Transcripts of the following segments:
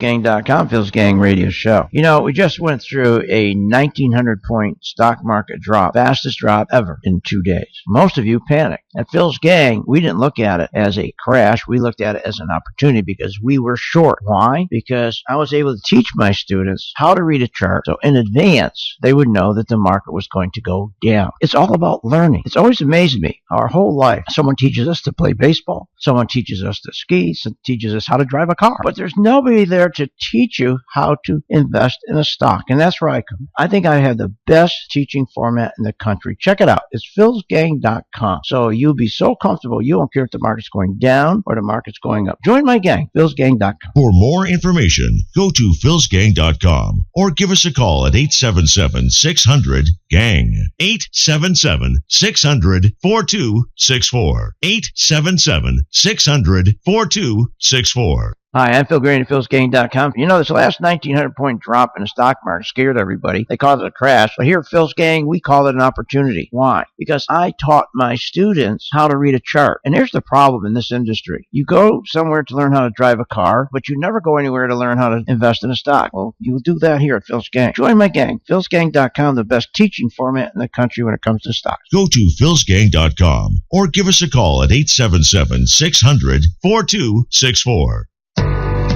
Phil'sGang.com, Phil's Gang Radio Show. You know, we just went through a 1,900-point stock market drop, fastest drop ever in 2 days. Most of you panicked. At Phil's Gang, we didn't look at it as a crash. We looked at it as an opportunity because we were short. Why? Because I was able to teach my students how to read a chart so in advance they would know that the market was going to go down. It's all about learning. It's always amazed me, our whole life. Someone teaches us to play baseball. Someone teaches us to ski. Someone teaches us how to drive a car. But there's nobody there to teach you how to invest in a stock. And that's where I come. I think I have the best teaching format in the country. Check it out. It's philsgang.com. So you'll be so comfortable. You don't care if the market's going down or the market's going up. Join my gang, philsgang.com. For more information, go to philsgang.com or give us a call at 877-600-GANG. 877-600-4264. 877-600-4264. Hi, I'm Phil Grande at philsgang.com. You know, this last 1,900-point drop in the stock market scared everybody. They called it a crash. But here at Phil's Gang, we call it an opportunity. Why? Because I taught my students how to read a chart. And here's the problem in this industry. You go somewhere to learn how to drive a car, but you never go anywhere to learn how to invest in a stock. Well, you'll do that here at Phil's Gang. Join my gang, philsgang.com, the best teaching format in the country when it comes to stocks. Go to philsgang.com or give us a call at 877-600-4264.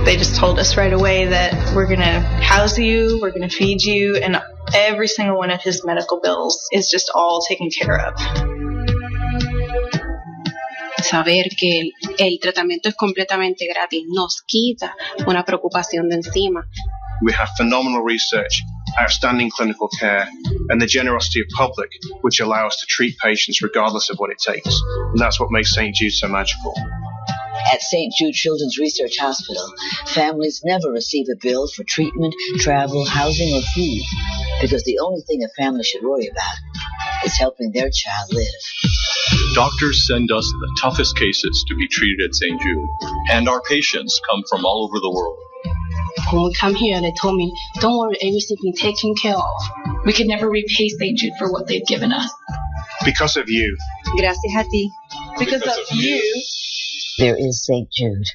They just told us right away that we're going to house you, we're going to feed you, and every single one of his medical bills is just all taken care of. Saber que el tratamiento es completamente gratis nos quita una preocupación de encima. We have phenomenal research, outstanding clinical care, and the generosity of public, which allow us to treat patients regardless of what it takes. And that's what makes St. Jude so magical. At St. Jude Children's Research Hospital, families never receive a bill for treatment, travel, housing, or food, because the only thing a family should worry about is helping their child live. Doctors send us the toughest cases to be treated at St. Jude, and our patients come from all over the world. When we come here, they told me, don't worry, everything's been taken care of. We could never repay St. Jude for what they've given us. Because of you. Gracias a ti. Because of you. There is St. Jude.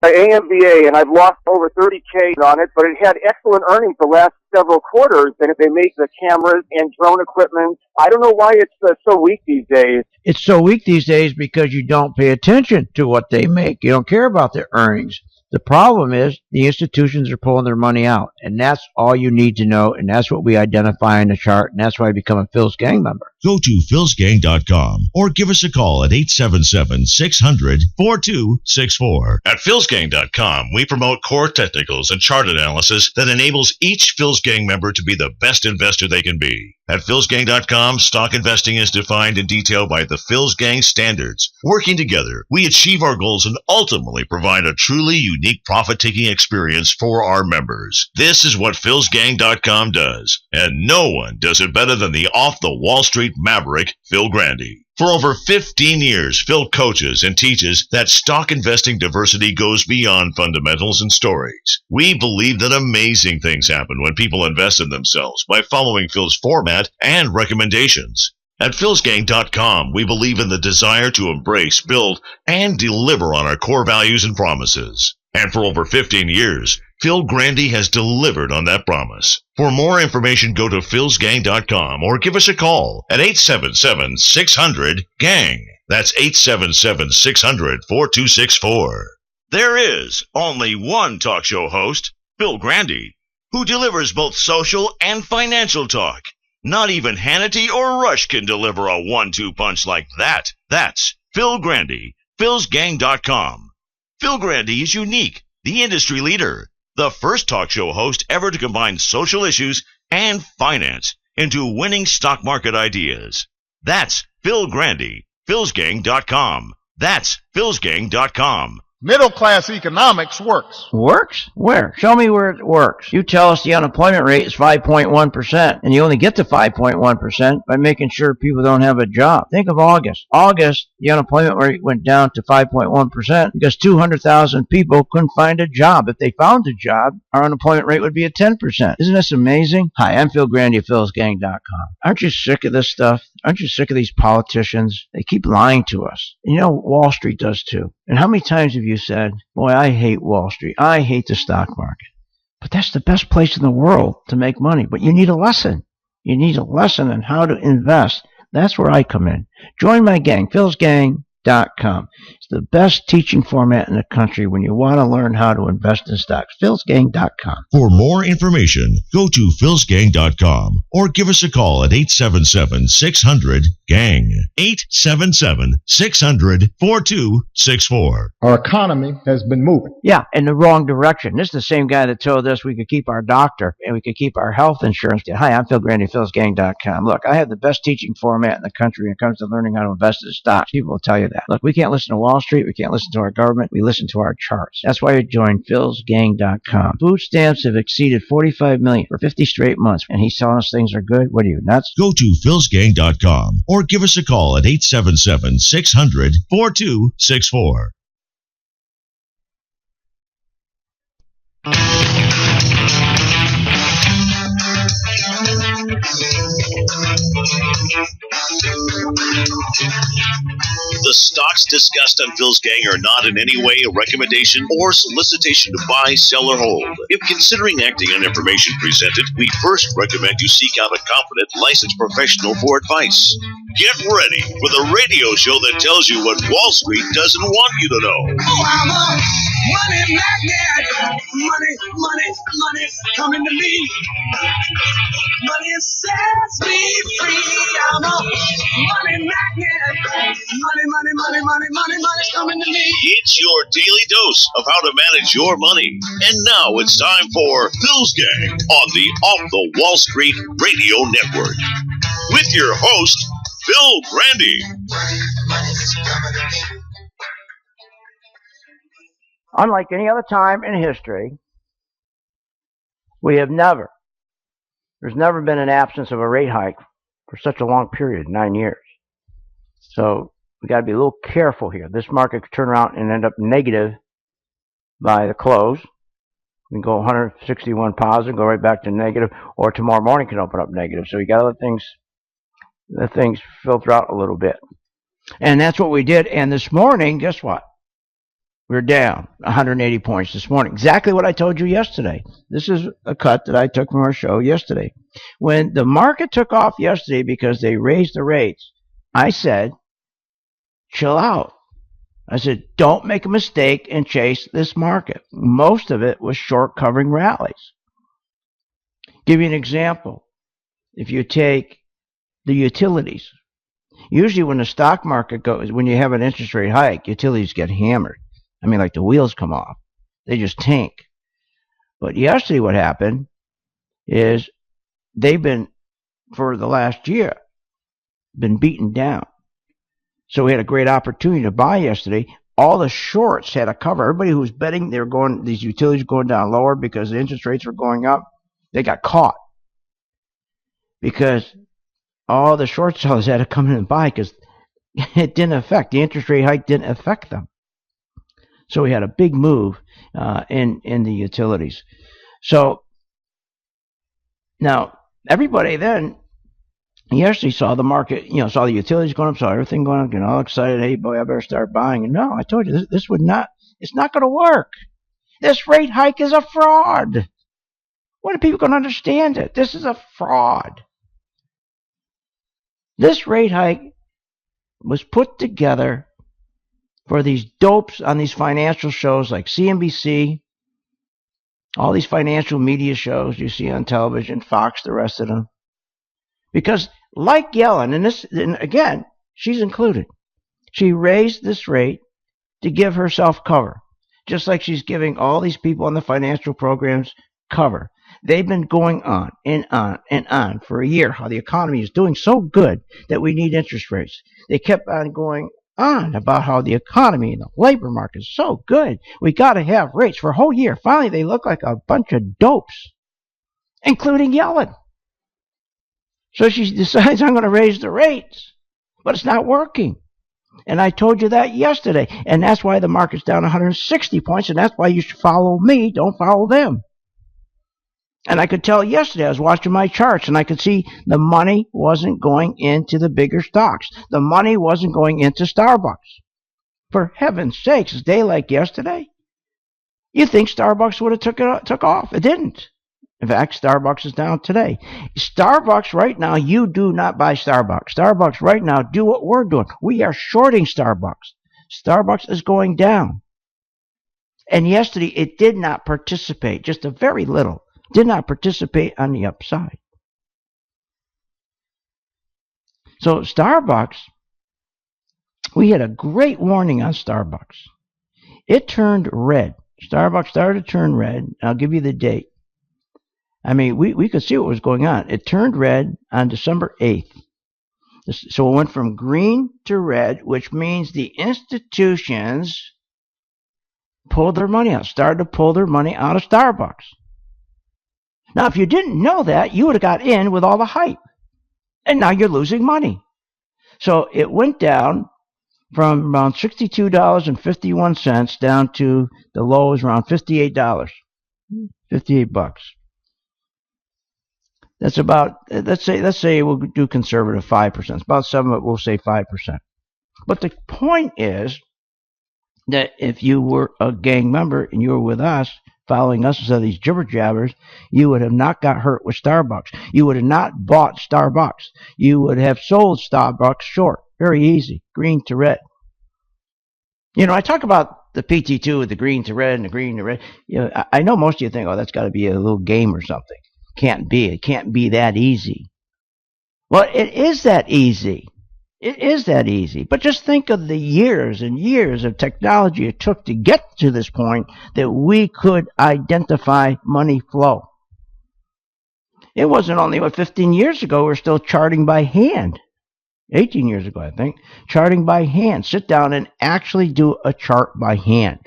AMBA, and I've lost over 30K on it, but it had excellent earnings the last several quarters, and they make the cameras and drone equipment. I don't know why it's so weak these days. It's so weak these days because you don't pay attention to what they make. You don't care about their earnings. The problem is the institutions are pulling their money out, and that's all you need to know, and that's what we identify in the chart, and that's why I become a Phil's Gang member. Go to philsgang.com or give us a call at 877-600-4264. At philsgang.com, we promote core technicals and chart analysis that enables each Phil's Gang member to be the best investor they can be. At philsgang.com, stock investing is defined in detail by the Phil's Gang standards. Working together, we achieve our goals and ultimately provide a truly unique profit-taking experience for our members. This is what philsgang.com does, and no one does it better than the off-the-Wall Street maverick, Phil Grande. For over 15 years, Phil coaches and teaches that stock investing diversity goes beyond fundamentals and stories. We believe that amazing things happen when people invest in themselves by following Phil's format and recommendations. At philsgang.com, we believe in the desire to embrace, build, and deliver on our core values and promises. And for over 15 years, Phil Grande has delivered on that promise. For more information, go to philsgang.com or give us a call at 877-600-GANG. That's 877-600-4264. There is only one talk show host, Phil Grande, who delivers both social and financial talk. Not even Hannity or Rush can deliver a 1-2 punch like that. That's Phil Grande, philsgang.com. Phil Grande is unique, the industry leader, the first talk show host ever to combine social issues and finance into winning stock market ideas. That's Phil Grande, philsgang.com. That's philsgang.com. Middle-class economics works. Works? Where? Show me where it works. You tell us the unemployment rate is 5.1%, and you only get to 5.1% by making sure people don't have a job. Think of August. August, the unemployment rate went down to 5.1% because 200,000 people couldn't find a job. If they found a job, our unemployment rate would be at 10%. Isn't this amazing? Hi, I'm Phil Grande at philsgang.com. Aren't you sick of this stuff? Aren't you sick of these politicians? They keep lying to us. And you know, Wall Street does too. And how many times have you said, boy, I hate Wall Street. I hate the stock market. But that's the best place in the world to make money. But you need a lesson. You need a lesson on how to invest. That's where I come in. Join my gang, philsgang.com. It's the best teaching format in the country when you want to learn how to invest in stocks. philsgang.com. For more information, go to philsgang.com or give us a call at 877-600-GANG. 877-600-4264. Our economy has been moving. Yeah, in the wrong direction. This is the same guy that told us we could keep our doctor and we could keep our health insurance. Hi, I'm Phil Grande, philsgang.com. Look, I have the best teaching format in the country when it comes to learning how to invest in stocks. People will tell you that. Look, we can't listen to Wall Street. We can't listen to our government. We listen to our charts. That's why you join philsgang.com. Food stamps have exceeded 45 million for 50 straight months, and he's telling us things are good. What are you, nuts? Go to philsgang.com or give us a call at 877-600-4264. The stocks discussed on Phil's Gang are not in any way a recommendation or solicitation to buy, sell, or hold. If considering acting on information presented, we first recommend you seek out a competent, licensed professional for advice. Get ready for the radio show that tells you what Wall Street doesn't want you to know. Oh, I'm a money magnet. Money coming to me. Money sets me free. I'm a money magnet. Money's coming to me. It's your daily dose of how to manage your money. And now it's time for Phil's Gang on the Off the Wall Street Radio Network. With your host, Phil Grande. Unlike any other time in history, there's never been an absence of a rate hike for such a long period, 9 years. So we got to be a little careful here. This market could turn around and end up negative by the close. We can go 161 positive, go right back to negative, or tomorrow morning can open up negative. So you got to let things filter out a little bit. And that's what we did. And this morning, guess what? We're down 180 points this morning. Exactly what I told you yesterday. This is a cut that I took from our show yesterday. When the market took off yesterday because they raised the rates, I said, chill out. I said, don't make a mistake and chase this market. Most of it was short covering rallies. Give you an example. If you take the utilities, usually when the stock market goes, when you have an interest rate hike, utilities get hammered. I mean, like the wheels come off. They just tank. But yesterday what happened is they've been, for the last year, been beaten down. So we had a great opportunity to buy yesterday. All the shorts had a cover. Everybody who was betting these utilities going down lower because the interest rates were going up, they got caught. Because all the short sellers had to come in and buy because it didn't affect, the interest rate hike didn't affect them. So we had a big move in the utilities. So now everybody then, he actually saw the market, saw the utilities going up, saw everything going up, getting all excited. Hey, boy, I better start buying. And no, I told you, it's not going to work. This rate hike is a fraud. When are people going to understand it? This is a fraud. This rate hike was put together for these dopes on these financial shows like CNBC, all these financial media shows you see on television, Fox, the rest of them. Because like Yellen, and again, she's included, she raised this rate to give herself cover, just like she's giving all these people on the financial programs cover. They've been going on and on and on for a year, how the economy is doing so good that we need interest rates. They kept on going on about how the economy and the labor market is so good. We got to have rates for a whole year. Finally, they look like a bunch of dopes, including Yellen. So she decides, I'm going to raise the rates, but it's not working. And I told you that yesterday. And that's why the market's down 160 points, and that's why you should follow me, don't follow them. And I could tell yesterday, I was watching my charts, and I could see the money wasn't going into the bigger stocks. The money wasn't going into Starbucks. For heaven's sakes, a day like yesterday, you think Starbucks would have took off. It didn't. In fact, Starbucks is down today. Starbucks right now, you do not buy Starbucks. Starbucks right now, do what we're doing. We are shorting Starbucks. Starbucks is going down. And yesterday, it did not participate, just a very little, did not participate on the upside. So Starbucks, we had a great warning on Starbucks. It turned red. Starbucks started to turn red. I'll give you the date. I mean, we could see what was going on. It turned red on December 8th. So it went from green to red, which means the institutions pulled their money out, started to pull their money out of Starbucks. Now, if you didn't know that, you would have got in with all the hype. And now you're losing money. So it went down from around $62.51 down to the low is around $58. $58. That's about, let's say we'll do conservative 5%. It's about 7, but we'll say 5%. But the point is that if you were a gang member and you were with us, following us instead of these jibber jabbers, you would have not got hurt with Starbucks. You would have not bought Starbucks. You would have sold Starbucks short. Very easy. Green to red. You know, I talk about the PT2 with the green to red and the green to red. You know, I know most of you think, oh, that's got to be a little game or something. Can't be. It can't be that easy. Well, it is that easy. It is that easy. But just think of the years and years of technology it took to get to this point that we could identify money flow. It wasn't only, 15 years ago, we were still charting by hand. 18 years ago, I think. Charting by hand. Sit down and actually do a chart by hand.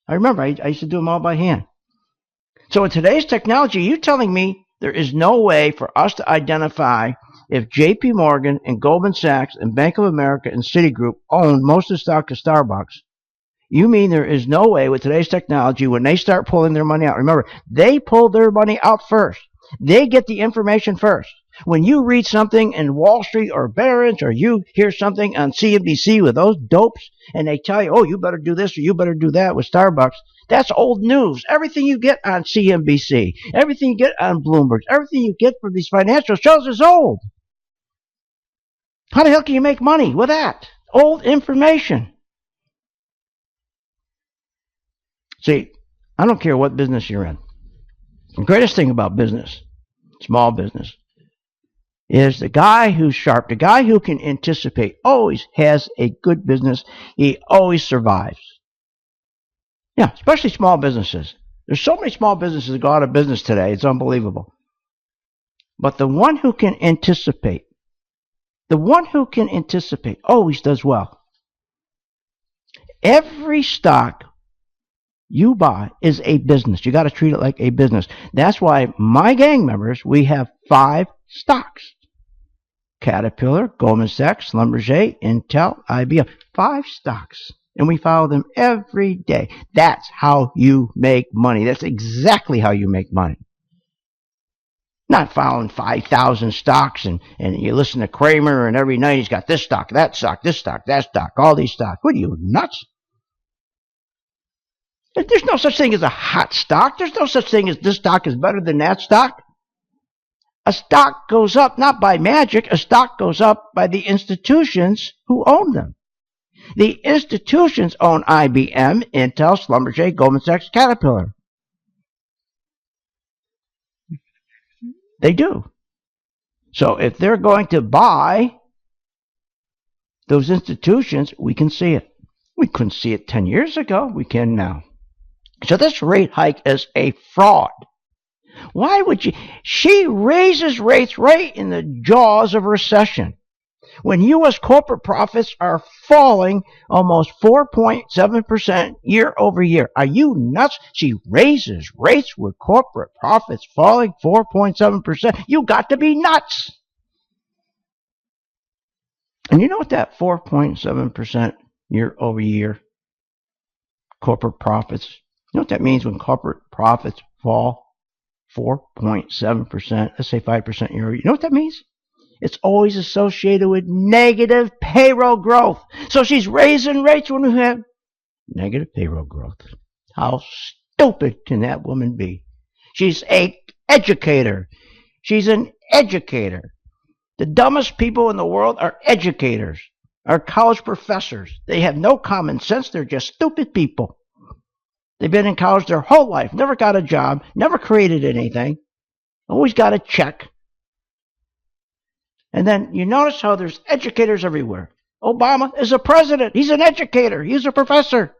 I remember, I used to do them all by hand. So with today's technology, you're telling me there is no way for us to identify if J.P. Morgan and Goldman Sachs and Bank of America and Citigroup own most of the stock of Starbucks. You mean there is no way with today's technology when they start pulling their money out? Remember, they pull their money out first. They get the information first. When you read something in Wall Street or Barron's or you hear something on CNBC with those dopes and they tell you, oh, you better do this or you better do that with Starbucks, that's old news. Everything you get on CNBC, everything you get on Bloomberg, everything you get from these financial shows is old. How the hell can you make money with that? Old information. See, I don't care what business you're in. The greatest thing about business, small business, is the guy who's sharp, the guy who can anticipate, always has a good business. He always survives. Yeah, especially small businesses. There's so many small businesses that go out of business today. It's unbelievable. But the one who can anticipate, always does well. Every stock you buy is a business. You got to treat it like a business. That's why my gang members, we have 5 stocks. Caterpillar, Goldman Sachs, Schlumberger, Intel, IBM. 5 stocks. And we follow them every day. That's how you make money. That's exactly how you make money. Not following 5,000 stocks and you listen to Kramer and every night he's got this stock, that stock, this stock, that stock, all these stocks. What are you, nuts? There's no such thing as a hot stock. There's no such thing as this stock is better than that stock. A stock goes up not by magic. A stock goes up by the institutions who own them. The institutions own IBM, Intel, Schlumberger, Goldman Sachs, Caterpillar. They do. So if they're going to buy those institutions, we can see it. We couldn't see it 10 years ago. We can now. So this rate hike is a fraud. Why would you? She raises rates right in the jaws of recession. When U.S. corporate profits are falling almost 4.7% year over year. Are you nuts? She raises rates with corporate profits falling 4.7%. You got to be nuts. And you know what that 4.7% year over year corporate profits, you know what that means when corporate profits fall 4.7%, let's say 5% year over year? You know what that means? it's always associated with negative payroll growth. So she's raising rates when we have negative payroll growth. How stupid can that woman be? She's an educator. She's an educator. The dumbest people in the world are educators, are college professors. They have no common sense. They're just stupid people. They've been in college their whole life, never got a job, never created anything, always got a check. And then you notice how there's educators everywhere. Obama is a president. He's an educator. He's a professor.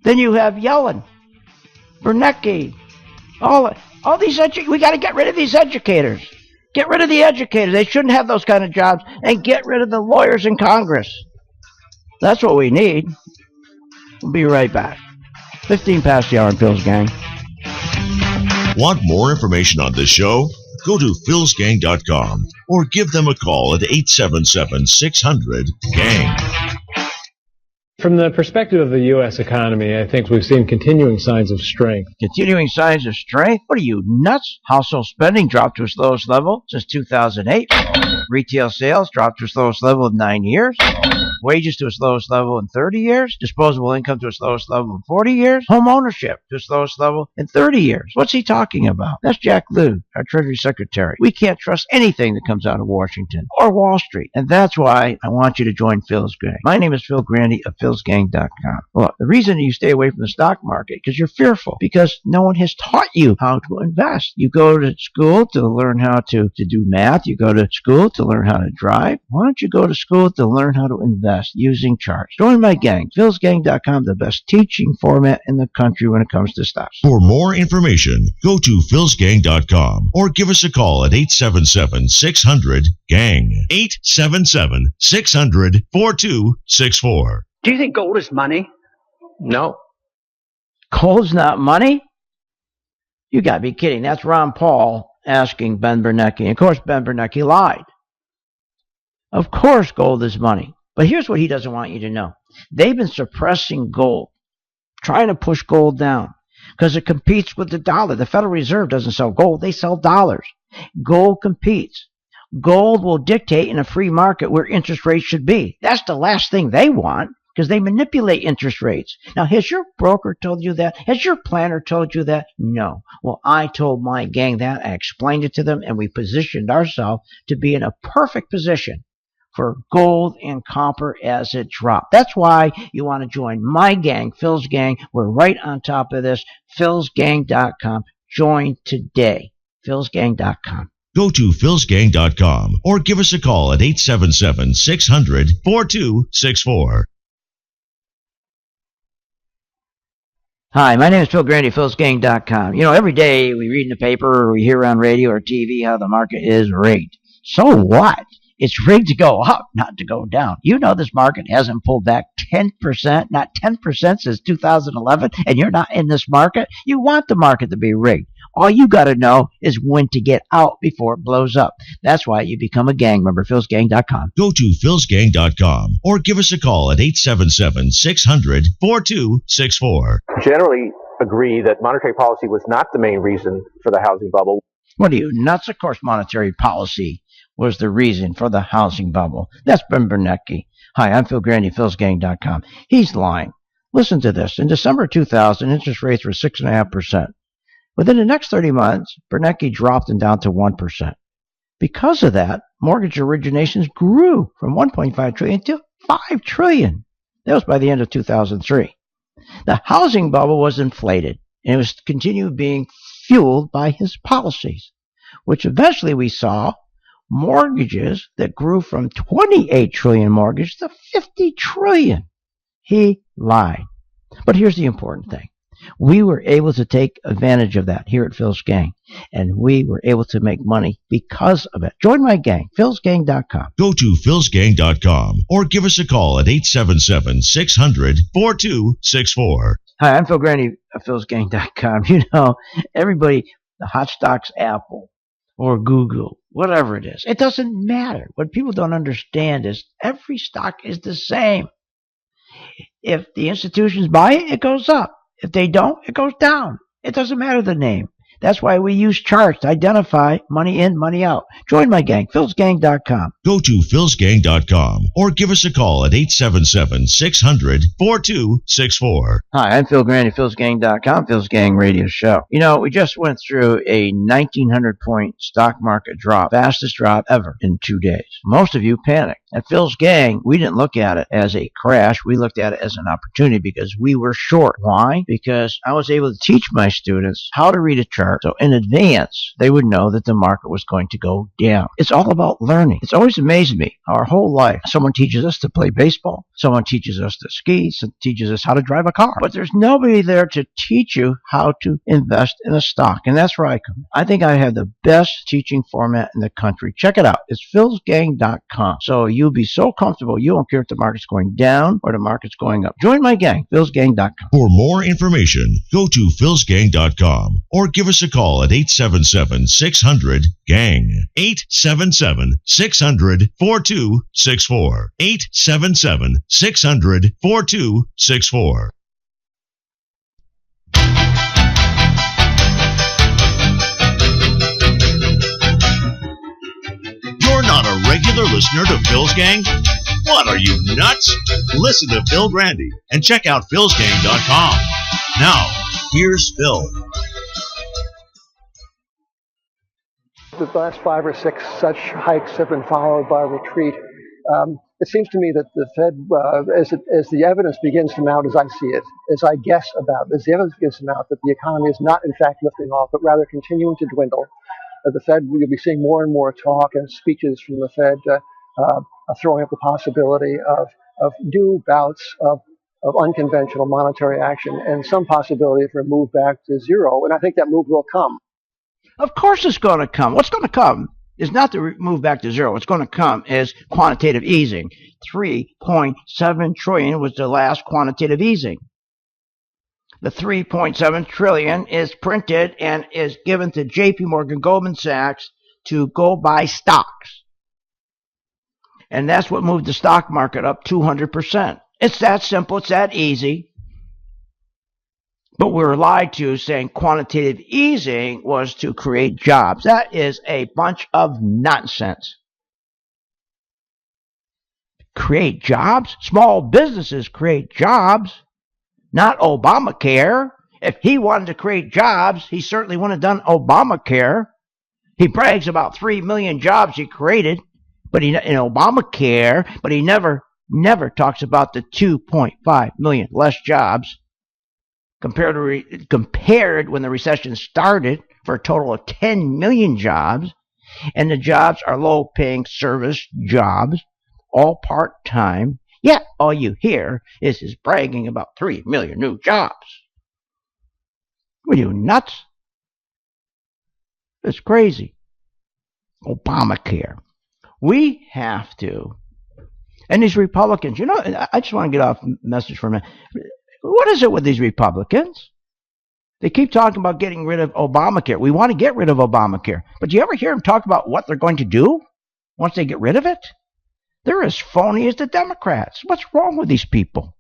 Then you have Yellen, Bernanke, all these we got to get rid of these educators. Get rid of the educators. They shouldn't have those kind of jobs. And get rid of the lawyers in Congress. That's what we need. We'll be right back. 15 past the hour in Phil's Gang. Want more information on this show? Go to philsgang.com or give them a call at 877-600-GANG. From the perspective of the U.S. economy, I think we've seen continuing signs of strength. Continuing signs of strength? What are you, nuts? Household spending dropped to its lowest level since 2008. Retail sales dropped to its lowest level in 9 years. Wages to its lowest level in 30 years. Disposable income to its lowest level in 40 years. Home ownership to its lowest level in 30 years. What's he talking about? That's Jack Lew, our Treasury Secretary. We can't trust anything that comes out of Washington or Wall Street. And that's why I want you to join Phil's Gang. My name is Phil Grande of philsgang.com. Well, the reason you stay away from the stock market because you're fearful, because no one has taught you how to invest. You go to school to learn how to do math. You go to school to learn how to drive. Why don't you go to school to learn how to invest using charts? Join my gang, philsgang.com, the best teaching format in the country when it comes to stocks. For more information, go to philsgang.com or give us a call at 877-600-GANG. 877-600-4264. Do you think gold is money? No. Gold's not money? You got to be kidding. That's Ron Paul asking Ben Bernanke. And of course, Ben Bernanke lied. Of course, gold is money. But here's what he doesn't want you to know. They've been suppressing gold, trying to push gold down because it competes with the dollar. The Federal Reserve doesn't sell gold. They sell dollars. Gold competes. Gold will dictate in a free market where interest rates should be. That's the last thing they want because they manipulate interest rates. Now, has your broker told you that? Has your planner told you that? No. Well, I told my gang that. I explained it to them, and we positioned ourselves to be in a perfect position for gold and copper as it dropped. That's why you want to join my gang, Phil's Gang. We're right on top of this. philsgang.com. Join today. philsgang.com. Go to philsgang.com or give us a call at 877-600-4264. Hi, my name is Phil Grande, philsgang.com. You know, every day we read in the paper or we hear on radio or TV how the market is rigged. So what? It's rigged to go up, not to go down. You know this market hasn't pulled back 10%, not 10% since 2011, and you're not in this market. You want the market to be rigged. All you got to know is when to get out before it blows up. That's why you become a gang member, philsgang.com. Go to philsgang.com or give us a call at 877-600-4264. Generally agree that monetary policy was not the main reason for the housing bubble. What are you, nuts? Of course monetary policy was the reason for the housing bubble. That's Ben Bernanke. Hi, I'm Phil Grande, philsgang.com. He's lying. Listen to this. In December 2000, interest rates were 6.5%. Within the next 30 months, Bernanke dropped them down to 1%. Because of that, mortgage originations grew from 1.5 trillion to 5 trillion. That was by the end of 2003. The housing bubble was inflated, and it was continued being fueled by his policies, which eventually we saw mortgages that grew from 28 trillion mortgage to 50 trillion. He lied. But here's the important thing. We were able to take advantage of that here at Phil's Gang, and we were able to make money because of it. Join my gang, philsgang.com. Go to philsgang.com or give us a call at 877-600-4264. Hi, I'm Phil Grande of philsgang.com. You know, everybody, the hot stocks Apple or Google, whatever it is, it doesn't matter. What people don't understand is every stock is the same. If the institutions buy it, it goes up. If they don't, it goes down. It doesn't matter the name. That's why we use charts to identify money in, money out. Join my gang, philsgang.com. Go to philsgang.com or give us a call at 877-600-4264. Hi, I'm Phil Grande, philsgang.com, Phil's Gang Radio Show. You know, we just went through a 1,900-point stock market drop, fastest drop ever in 2 days. Most of you panicked. At Phil's Gang, we didn't look at it as a crash. We looked at it as an opportunity because we were short. Why? Because I was able to teach my students how to read a chart so in advance they would know that the market was going to go down. It's all about learning. It's always amazed me our whole life. Someone teaches us to play baseball. Someone teaches us to ski. Someone teaches us how to drive a car. But there's nobody there to teach you how to invest in a stock. And that's where I come. I think I have the best teaching format in the country. Check it out. It's philsgang.com. So you'll be so comfortable you won't care if the market's going down or the market's going up. Join my gang, philsgang.com. For more information, go to philsgang.com or give us a call at 877-600-GANG. 877-600-4264. 877-600-4264. You're not a regular listener to Phil's Gang? What, are you nuts? Listen to Phil Grande and check out philsgang.com. Now, here's Phil. The last 5 or 6 such hikes have been followed by a retreat. It seems to me that the Fed, as the evidence begins to mount, as I see it, as the evidence begins to mount that the economy is not in fact lifting off, but rather continuing to dwindle. The Fed, you'll be seeing more and more talk and speeches from the Fed throwing up the possibility of new bouts of unconventional monetary action and some possibility for a move back to zero. And I think that move will come. Of course it's going to come. What's going to come is not to move back to zero. What's going to come is quantitative easing. $3.7 trillion was the last quantitative easing. The $3.7 trillion is printed and is given to J.P. Morgan, Goldman Sachs to go buy stocks. And that's what moved the stock market up 200%. It's that simple. It's that easy. But we were lied to saying quantitative easing was to create jobs. That is a bunch of nonsense. Create jobs? Small businesses create jobs, not Obamacare. If he wanted to create jobs, he certainly wouldn't have done Obamacare. He brags about 3 million jobs he created, but in Obamacare, but he never talks about the 2.5 million less jobs compared when the recession started for a total of 10 million jobs, and the jobs are low-paying service jobs, all part-time. Yet all you hear is his bragging about 3 million new jobs. Were you nuts? It's crazy. Obamacare. We have to. And these Republicans, I just want to get off message for a minute. What is it with these Republicans? They keep talking about getting rid of Obamacare. We want to get rid of Obamacare. But do you ever hear them talk about what they're going to do once they get rid of it? They're as phony as the Democrats. What's wrong with these people?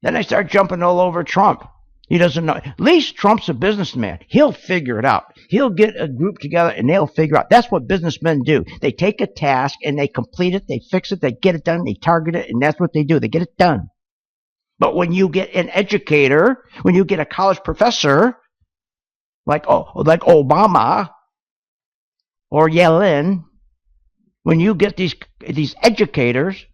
Then they start jumping all over Trump. He doesn't know. At least Trump's a businessman. He'll figure it out. He'll get a group together and they'll figure out. That's what businessmen do. They take a task and they complete it. They fix it. They get it done. They target it. And that's what they do. They get it done. But when you get an educator, when you get a college professor like Obama or Yellen, when you get these educators,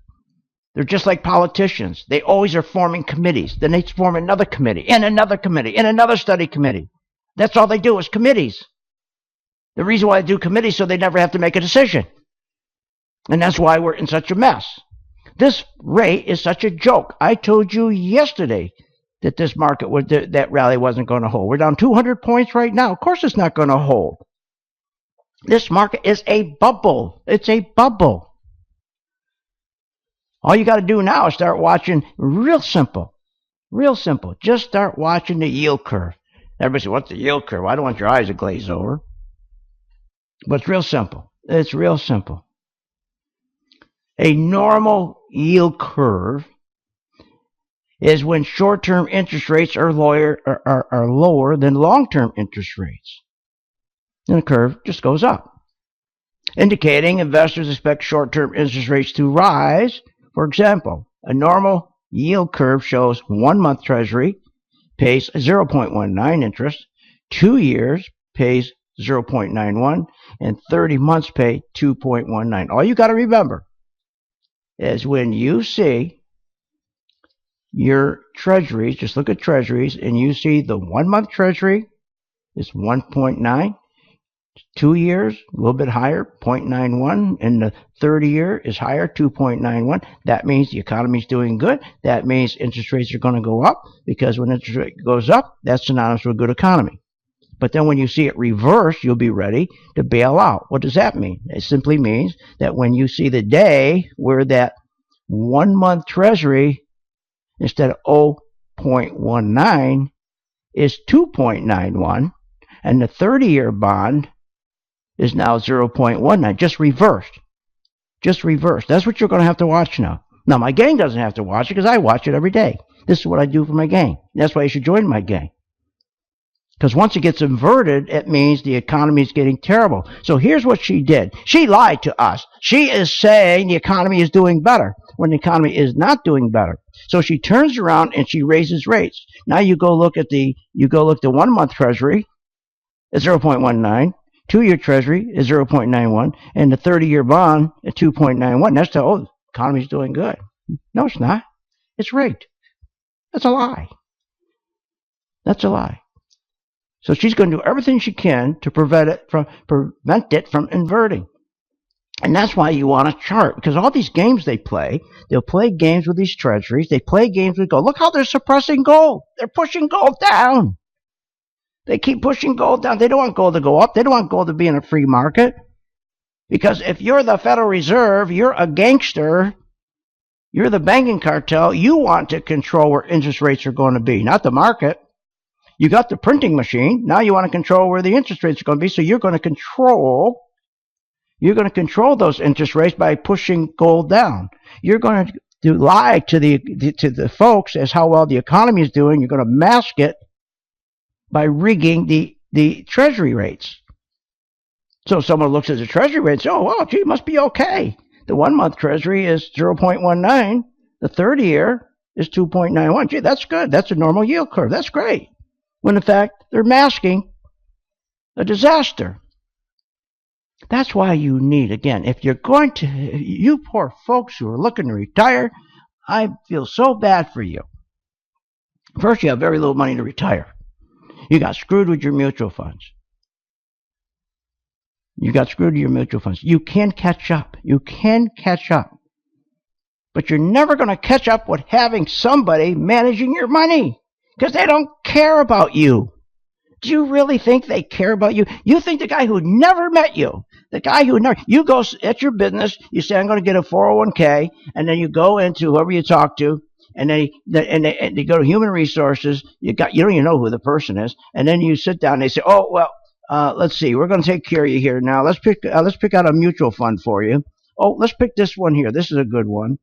they're just like politicians. They always are forming committees. Then they form another committee and another committee and another study committee. That's all they do is committees. The reason why they do committees is so they never have to make a decision. And that's why we're in such a mess. This rate is such a joke. I told you yesterday that this market that rally wasn't going to hold. We're down 200 points right now. Of course it's not going to hold. This market is a bubble. It's a bubble. All you got to do now is start watching. Real simple. Real simple. Just start watching the yield curve. Everybody says, what's the yield curve? I don't want your eyes to glaze over. But it's real simple. It's real simple. A normal yield curve is when short-term interest rates are lower than long-term interest rates. And the curve just goes up, indicating investors expect short-term interest rates to rise. For example, a normal yield curve shows 1-month Treasury pays 0.19 interest, 2 years pays 0.91, and 30 months pay 2.19. All you got to remember is when you see your treasuries, just look at treasuries, and you see the 1-month Treasury is 1.9, 2 years, a little bit higher, 0.91, and the 30-year is higher, 2.91. That means the economy's doing good. That means interest rates are going to go up, because when interest rate goes up, that's synonymous with a good economy. But then when you see it reverse, you'll be ready to bail out. What does that mean? It simply means that when you see the day where that 1-month Treasury, instead of 0.19, is 2.91, and the 30-year bond is now 0.19, just reversed. Just reversed. That's what you're going to have to watch now. Now, my gang doesn't have to watch it because I watch it every day. This is what I do for my gang. That's why you should join my gang. Because once it gets inverted, it means the economy is getting terrible. So here's what she did. She lied to us. She is saying the economy is doing better when the economy is not doing better. So she turns around and she raises rates. Now you go look at the 1-month Treasury at 0.19, 2-year Treasury is 0.91, and the 30-year bond at 2.91. That's the economy's doing good. No, it's not. It's rigged. That's a lie. That's a lie. So she's going to do everything she can to prevent it from inverting. And that's why you want a chart, because all these games they'll play games with these treasuries. They play games with gold. Look how they're suppressing gold. They're pushing gold down. They keep pushing gold down. They don't want gold to go up. They don't want gold to be in a free market. Because if you're the Federal Reserve, you're a gangster. You're the banking cartel. You want to control where interest rates are going to be, not the market. You got the printing machine. Now you want to control where the interest rates are going to be. So you're going to control those interest rates by pushing gold down. You're going to lie to the folks as how well the economy is doing. You're going to mask it by rigging the treasury rates. So someone looks at the treasury rate and says, oh, well, gee, it must be okay. The 1-month Treasury is 0.19. The 30-year is 2.91. Gee, that's good. That's a normal yield curve. That's great. When in fact, they're masking a disaster. That's why you need, again, if you're going to, you poor folks who are looking to retire, I feel so bad for you. First, you have very little money to retire. You got screwed with your mutual funds. You can catch up. You can catch up. But you're never going to catch up with having somebody managing your money, because they don't care about you. Do you really think they care about you? You think the guy who never met you, you go at your business, you say, I'm going to get a 401k, and then you go into whoever you talk to, and then they go to human resources, you don't even know who the person is, and then you sit down and they say, oh, well, let's see, we're going to take care of you here now. Let's pick out a mutual fund for you. Oh, let's pick this one here. This is a good one.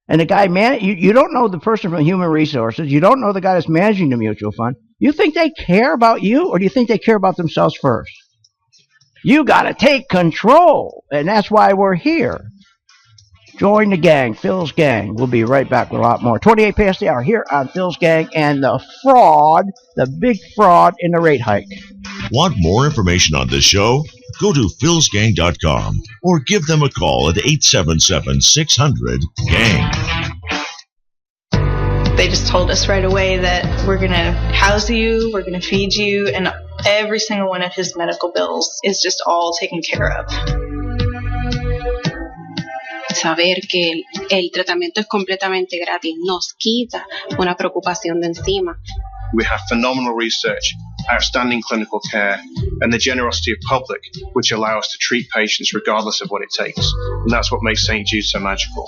And the guy, you don't know the person from human resources. You don't know the guy that's managing the mutual fund. You think they care about you, or do you think they care about themselves first? You got to take control, and that's why we're here. Join the gang, Phil's Gang. We'll be right back with a lot more. 28 past the hour here on Phil's Gang and the big fraud in the rate hike. Want more information on this show? Go to philsgang.com or give them a call at 877-600-GANG. They just told us right away that we're going to house you, we're going to feed you, and every single one of his medical bills is just all taken care of. Saber que el tratamiento es completamente gratis nos quita una preocupación de encima. We have phenomenal research, outstanding clinical care, and the generosity of public, which allow us to treat patients regardless of what it takes. And that's what makes St. Jude so magical.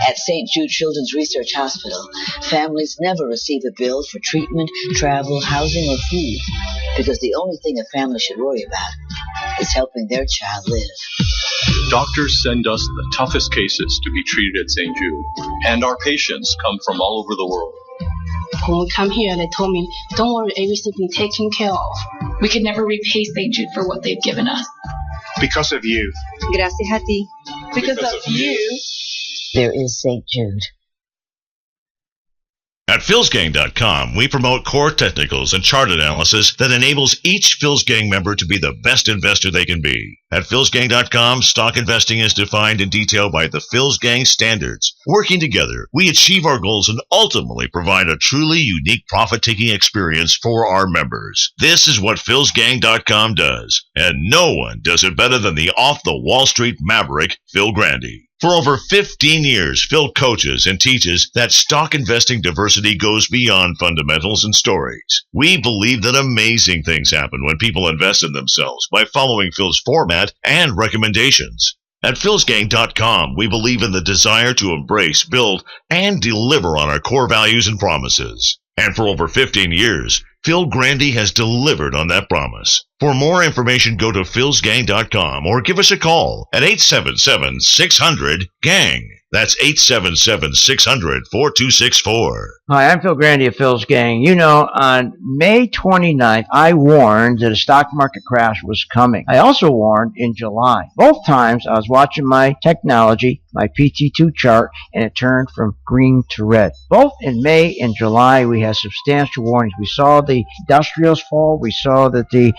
At St. Jude Children's Research Hospital, families never receive a bill for treatment, travel, housing, or food, because the only thing a family should worry about is helping their child live. Doctors send us the toughest cases to be treated at St. Jude, and our patients come from all over the world. When we come here, they told me, don't worry, everything's been taken care of. We could never repay St. Jude for what they've given us. Because of you. Gracias a ti. Because of you. There is St. Jude. At philsgang.com, we promote core technicals and chart analysis that enables each Phil's Gang member to be the best investor they can be. At philsgang.com, stock investing is defined in detail by the Phil's Gang standards. Working together, we achieve our goals and ultimately provide a truly unique profit-taking experience for our members. This is what philsgang.com does, and no one does it better than the off-the-Wall Street maverick, Phil Grande. For over 15 years, Phil coaches and teaches that stock investing diversity goes beyond fundamentals and stories. We believe that amazing things happen when people invest in themselves by following Phil's format and recommendations. At philsgang.com, we believe in the desire to embrace, build, and deliver on our core values and promises. And for over 15 years, Phil Grande has delivered on that promise. For more information, go to philsgang.com or give us a call at 877-600-GANG. That's 877-600-4264. Hi, I'm Phil Grande of Phil's Gang. You know, on May 29th, I warned that a stock market crash was coming. I also warned in July. Both times, I was watching my technology, my PT2 chart, and it turned from green to red. Both in May and July, we had substantial warnings. We saw the industrials fall. We saw that the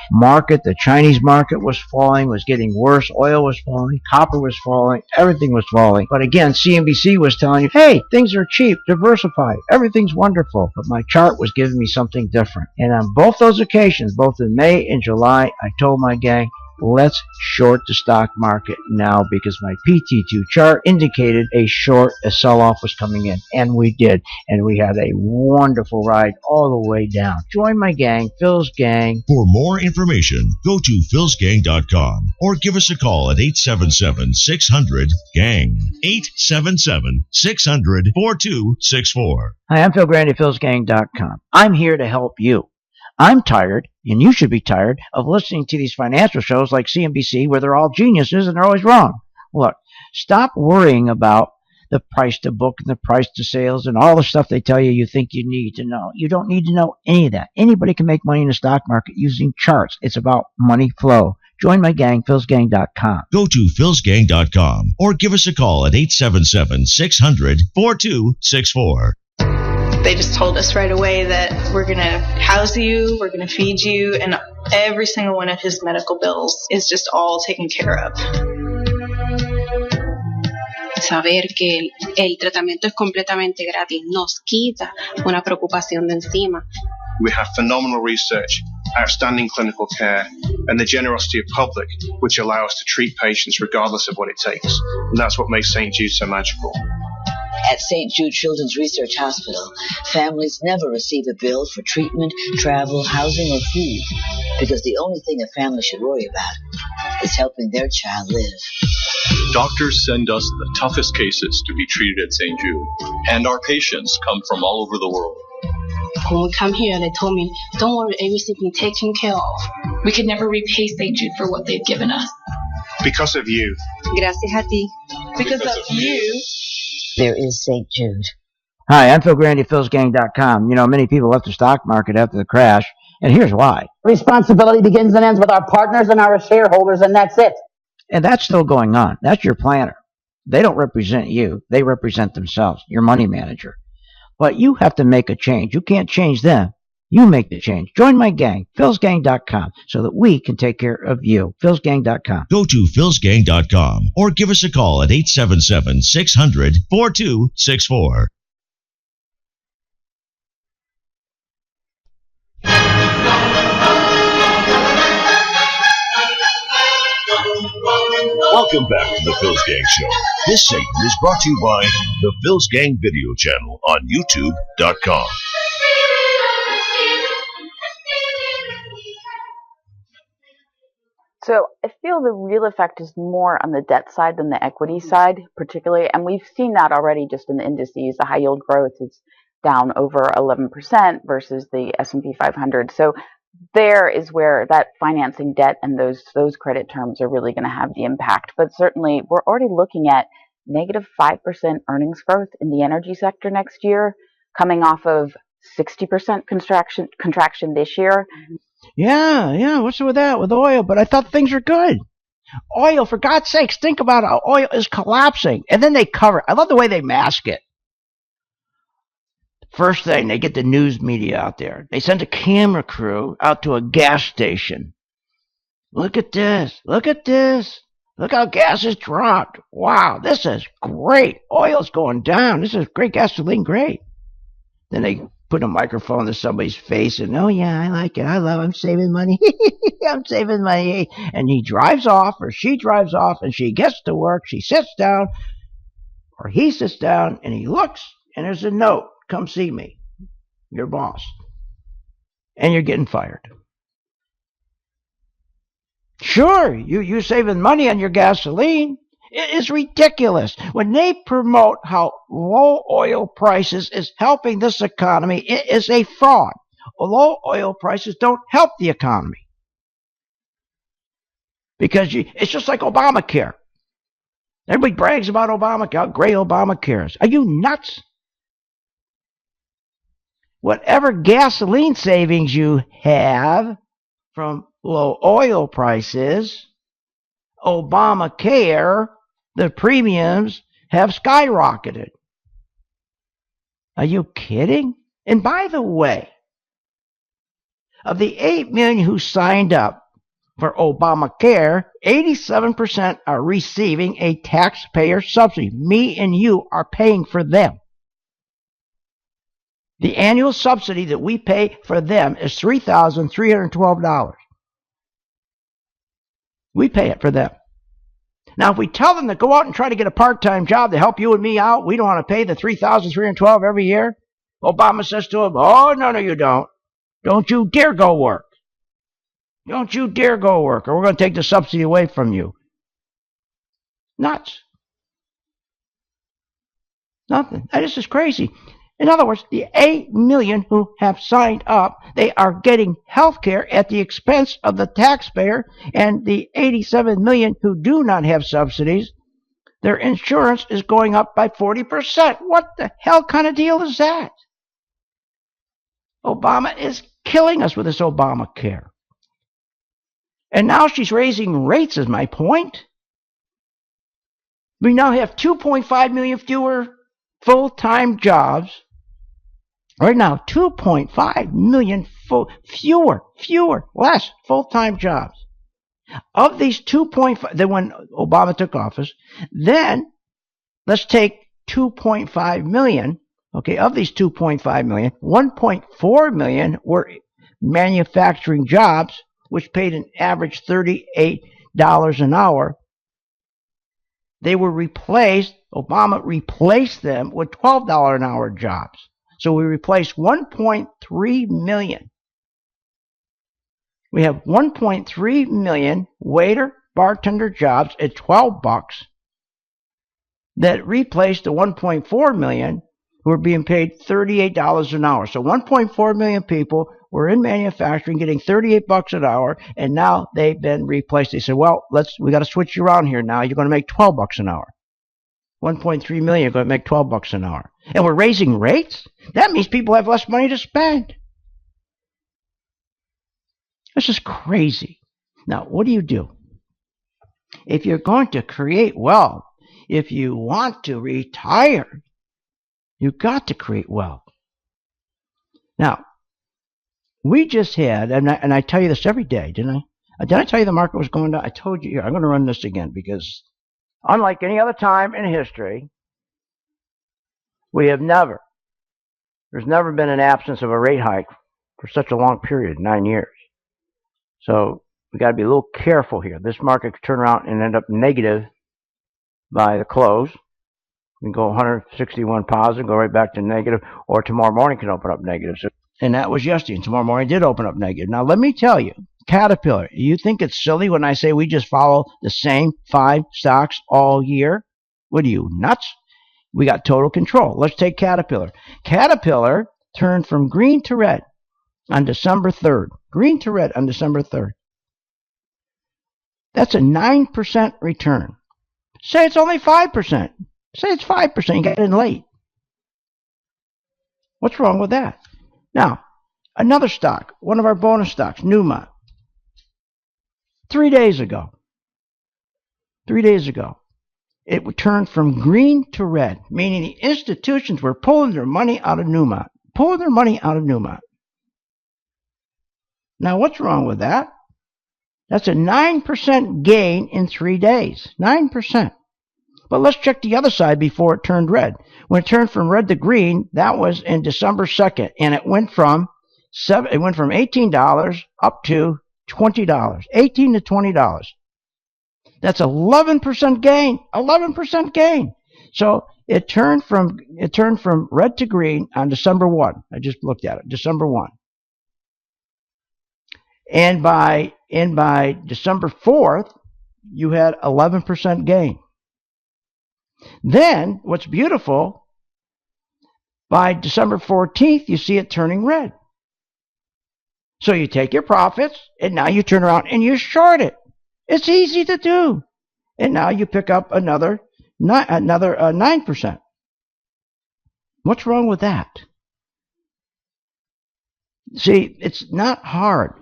Chinese market was falling, was getting worse. Oil was falling. Copper was falling. Everything was falling. But again, CNBC was telling you, hey, things are cheap, diversify, everything's wonderful. But my chart was giving me something different. And on both those occasions, both in May and July, I told my gang, let's short the stock market now, because my PT2 chart indicated a sell-off was coming in. And we did. And we had a wonderful ride all the way down. Join my gang, Phil's Gang. For more information, go to philsgang.com or give us a call at 877-600-GANG. 877-600-4264. Hi, I'm Phil Grande at philsgang.com. I'm here to help you. I'm tired, and you should be tired, of listening to these financial shows like CNBC where they're all geniuses and they're always wrong. Look, stop worrying about the price to book and the price to sales and all the stuff they tell you you think you need to know. You don't need to know any of that. Anybody can make money in the stock market using charts. It's about money flow. Join my gang, philsgang.com. Go to philsgang.com or give us a call at 877-600-4264. They just told us right away that we're going to house you, we're going to feed you, and every single one of his medical bills is just all taken care of. Saber que el tratamiento es completamente gratis nos quita una preocupación de encima. We have phenomenal research, outstanding clinical care, and the generosity of public, which allow us to treat patients regardless of what it takes. And that's what makes St. Jude so magical. At St. Jude Children's Research Hospital, families never receive a bill for treatment, travel, housing, or food, because the only thing a family should worry about is helping their child live. Doctors send us the toughest cases to be treated at St. Jude, and our patients come from all over the world. When we come here, they told me, don't worry, everything's been taken care of. We could never repay St. Jude for what they've given us. Because of you. Gracias a ti. Because of you. There is St. Jude. Hi, I'm Phil Grande at philsgang.com. You know, many people left the stock market after the crash, and here's why. Responsibility begins and ends with our partners and our shareholders, and that's it. And that's still going on. That's your planner. They don't represent you. They represent themselves, your money manager. But you have to make a change. You can't change them. You make the change. Join my gang, philsgang.com, so that we can take care of you. philsgang.com. Go to philsgang.com or give us a call at 877-600-4264. Welcome back to the Phil's Gang Show. This segment is brought to you by the Phil's Gang video channel on YouTube.com. So I feel the real effect is more on the debt side than the equity side, particularly, and we've seen that already just in the indices. The high yield growth is down over 11% versus the S&P 500. So there is where that financing debt and those credit terms are really going to have the impact. But certainly, we're already looking at negative 5% earnings growth in the energy sector next year, coming off of 60% contraction this year. Yeah. What's with that with oil? But I thought things were good. Oil, for God's sakes, think about how oil is collapsing. And then they cover it. I love the way they mask it. First thing, they get the news media out there. They send a camera crew out to a gas station. Look at this. Look at this. Look how gas has dropped. Wow, this is great. Oil's going down. This is great. Gasoline, great. Then they put a microphone to somebody's face and, oh, yeah, I like it. I love it. I'm saving money. I'm saving money. And he drives off or she drives off and she gets to work. She sits down or he sits down and he looks and there's a note. Come see me, your boss. And you're getting fired. Sure, you're saving money on your gasoline. It is ridiculous. When they promote how low oil prices is helping this economy, it is a fraud. Low oil prices don't help the economy. Because it's just like Obamacare. Everybody brags about Obamacare, how great Obamacare is. Are you nuts? Whatever gasoline savings you have from low oil prices, Obamacare, the premiums have skyrocketed. Are you kidding? And by the way, of the 8 million who signed up for Obamacare, 87% are receiving a taxpayer subsidy. Me and you are paying for them. The annual subsidy that we pay for them is $3,312. We pay it for them. Now, if we tell them to go out and try to get a part-time job to help you and me out, we don't want to pay the $3,312 every year. Obama says to them, oh, no, you don't. Don't you dare go work. Don't you dare go work, or we're going to take the subsidy away from you. Nuts. Nothing. This is crazy. In other words, the 8 million who have signed up, they are getting health care at the expense of the taxpayer, and the 87 million who do not have subsidies, their insurance is going up by 40%. What the hell kind of deal is that? Obama is killing us with this Obamacare. And now she's raising rates, is my point. We now have 2.5 million fewer full-time jobs. Right now, 2.5 million less full-time jobs. Of these 2.5, then when Obama took office, then let's take 2.5 million. Okay, of these 2.5 million, 1.4 million were manufacturing jobs, which paid an average $38 an hour. They were replaced, Obama replaced them with $12 an hour jobs. So we replaced 1.3 million. We have 1.3 million waiter, bartender jobs at $12 that replaced the 1.4 million who were being paid $38 an hour. So 1.4 million people were in manufacturing getting $38 an hour, and now they've been replaced. They said, well, we got to switch you around here now. You're going to make $12 an hour. 1.3 million are going to make $12 an hour. And we're raising rates? That means people have less money to spend. This is crazy. Now, what do? If you're going to create wealth, if you want to retire, you've got to create wealth. Now, we just had, and I tell you this every day, didn't I? Did I tell you the market was going down? I told you. Here, I'm going to run this again because unlike any other time in history, there's never been an absence of a rate hike for such a long period, 9 years. So we got to be a little careful here. This market could turn around and end up negative by the close. We can go 161 positive, go right back to negative, or tomorrow morning can open up negative. And that was yesterday, and tomorrow morning did open up negative. Now let me tell you, Caterpillar, you think it's silly when I say we just follow the same 5 stocks all year? What are you, nuts? We got total control. Let's take Caterpillar. Caterpillar turned from green to red on December 3rd. green to red on December 3rd. That's a 9% return. Say it's only 5%. Say it's 5%. You got in late. What's wrong with that? Now, another stock, one of our bonus stocks, Newmont. 3 days ago, it turned from green to red, meaning the institutions were pulling their money out of Newmont. Now, what's wrong with that? That's a 9% gain in 3 days. 9%. But let's check the other side before it turned red. When it turned from red to green, that was in December 2nd, and it went from $18 up to $20. $18 to $20. That's 11% gain. 11% gain. So it turned from red to green on December 1. I just looked at it. December 1. And by December 4th, you had 11% gain. Then, what's beautiful, by December 14th, you see it turning red. So you take your profits, and now you turn around and you short it. It's easy to do. And now you pick up another 9%. What's wrong with that? See, it's not hard.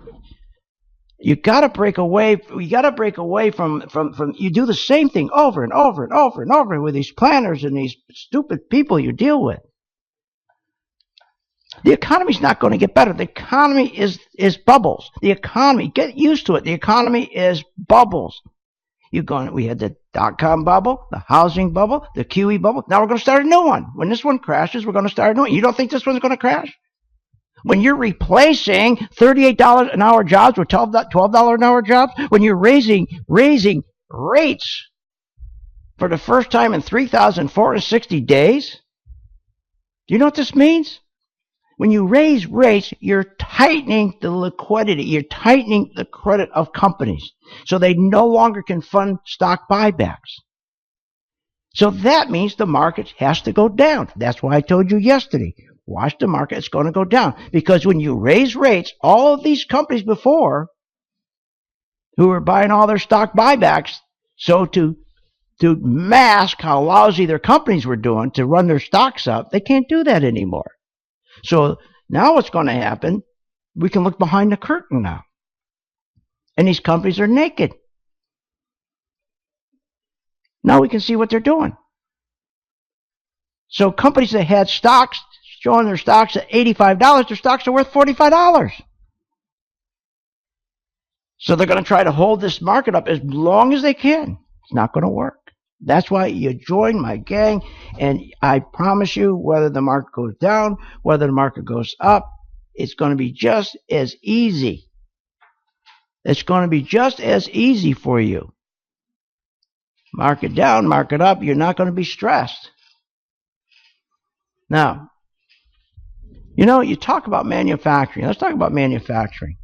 You got to break away. You got to break away from. You do the same thing over and over and over and over with these planners and these stupid people you deal with. The economy's not going to get better. The economy is bubbles. The economy, get used to it. The economy is bubbles. We had the dot-com bubble, the housing bubble, the QE bubble. Now we're going to start a new one. When this one crashes, we're going to start a new one. You don't think this one's going to crash? When you're replacing $38 an hour jobs with $12 an hour jobs, when you're raising rates for the first time in 3,460 days, do you know what this means? When you raise rates, you're tightening the liquidity. You're tightening the credit of companies so they no longer can fund stock buybacks. So that means the market has to go down. That's why I told you yesterday, watch the market. It's going to go down. Because when you raise rates, all of these companies before who were buying all their stock buybacks, so to mask how lousy their companies were doing to run their stocks up, they can't do that anymore. So now what's going to happen, we can look behind the curtain now. And these companies are naked. Now we can see what they're doing. So companies that had stocks, showing their stocks at $85, their stocks are worth $45. So they're going to try to hold this market up as long as they can. It's not going to work. That's why you join my gang, and I promise you, whether the market goes down, whether the market goes up, it's going to be just as easy. It's going to be just as easy for you. Market down, market up, you're not going to be stressed. Now, you talk about manufacturing. Let's talk about manufacturing.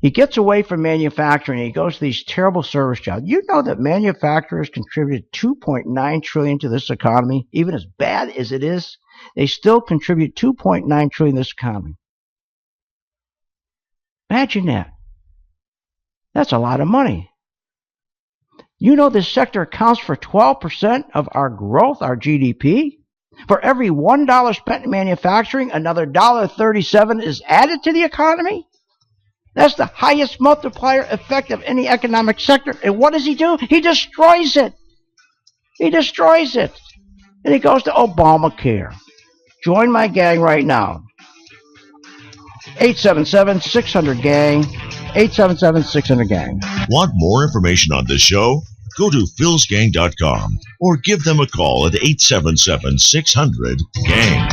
He gets away from manufacturing and he goes to these terrible service jobs. You know that manufacturers contributed $2.9 trillion to this economy, even as bad as it is. They still contribute $2.9 trillion to this economy. Imagine that. That's a lot of money. You know this sector accounts for 12% of our growth, our GDP. For every $1 spent in manufacturing, another $1.37 is added to the economy. That's the highest multiplier effect of any economic sector. And what does he do? He destroys it. He destroys it. And he goes to Obamacare. Join my gang right now. 877-600-GANG. 877-600-GANG. Want more information on this show? Go to philsgang.com or give them a call at 877-600-GANG.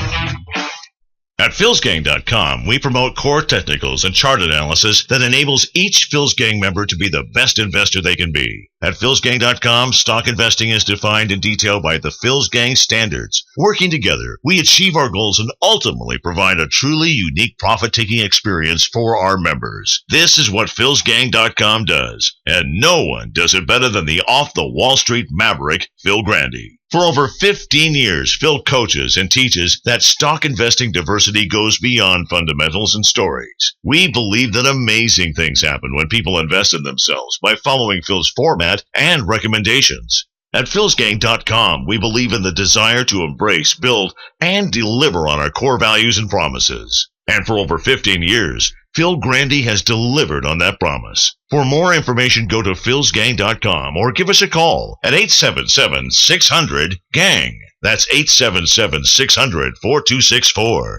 At philsgang.com, we promote core technicals and chart analysis that enables each Phil's Gang member to be the best investor they can be. At philsgang.com, stock investing is defined in detail by the Phil's Gang standards. Working together, we achieve our goals and ultimately provide a truly unique profit-taking experience for our members. This is what philsgang.com does, and no one does it better than the off-the-Wall Street maverick, Phil Grande. For over 15 years, Phil coaches and teaches that stock investing diversity goes beyond fundamentals and stories. We believe that amazing things happen when people invest in themselves by following Phil's format and recommendations. At philsgang.com, we believe in the desire to embrace, build, and deliver on our core values and promises. And for over 15 years, Phil Grande has delivered on that promise. For more information, go to philsgang.com or give us a call at 877-600-GANG. That's 877-600-4264.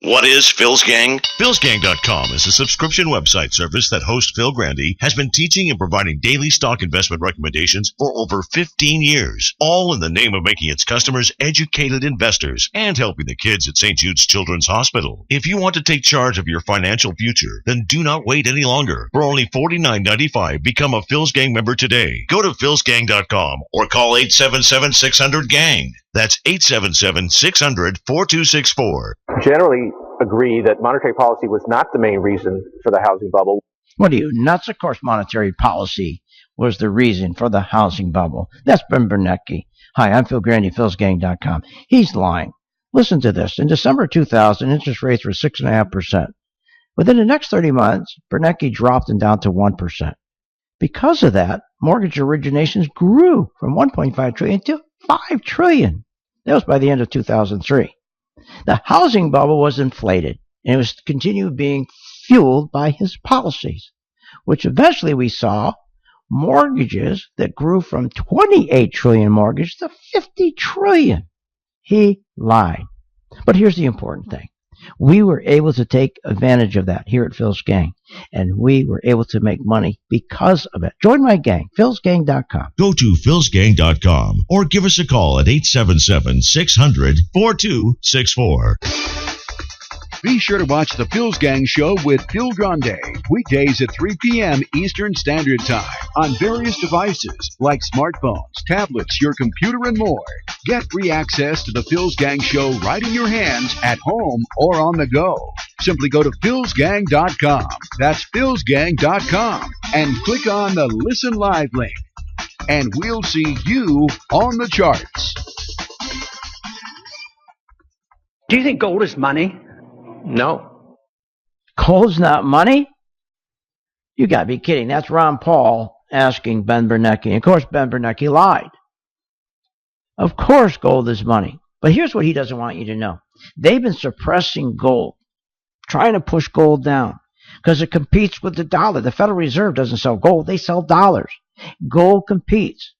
What is Phil's Gang? philsgang.com is a subscription website service that host Phil Grande has been teaching and providing daily stock investment recommendations for over 15 years, all in the name of making its customers educated investors and helping the kids at St. Jude's Children's Hospital. If you want to take charge of your financial future, then do not wait any longer. For only $49.95, become a Phil's Gang member today. Go to philsgang.com or call 877-600-GANG. That's 877-600-4264. Generally agree that monetary policy was not the main reason for the housing bubble. What are you, nuts? Of course monetary policy was the reason for the housing bubble. That's Ben Bernanke. Hi, I'm Phil Grande, philsgang.com. He's lying. Listen to this. In December 2000, interest rates were 6.5%. Within the next 30 months, Bernanke dropped them down to 1%. Because of that, mortgage originations grew from 1.5 trillion to 5 trillion. That was by the end of 2003. The housing bubble was inflated, and it was continued being fueled by his policies, which eventually we saw mortgages that grew from 28 trillion mortgage to 50 trillion. He lied. But here's the important thing. We were able to take advantage of that here at Phil's Gang, and we were able to make money because of it. Join my gang, philsgang.com. Go to philsgang.com or give us a call at 877-600-4264. Be sure to watch the Phil's Gang Show with Phil Grande, weekdays at 3 p.m. Eastern Standard Time on various devices like smartphones, tablets, your computer, and more. Get free access to the Phil's Gang Show right in your hands at home or on the go. Simply go to philsgang.com. That's philsgang.com and click on the Listen Live link. And we'll see you on the charts. Do you think gold is money? No. Gold's not money? You got to be kidding. That's Ron Paul asking Ben Bernanke. And of course, Ben Bernanke lied. Of course, gold is money. But here's what he doesn't want you to know. They've been suppressing gold, trying to push gold down because it competes with the dollar. The Federal Reserve doesn't sell gold. They sell dollars. Gold competes.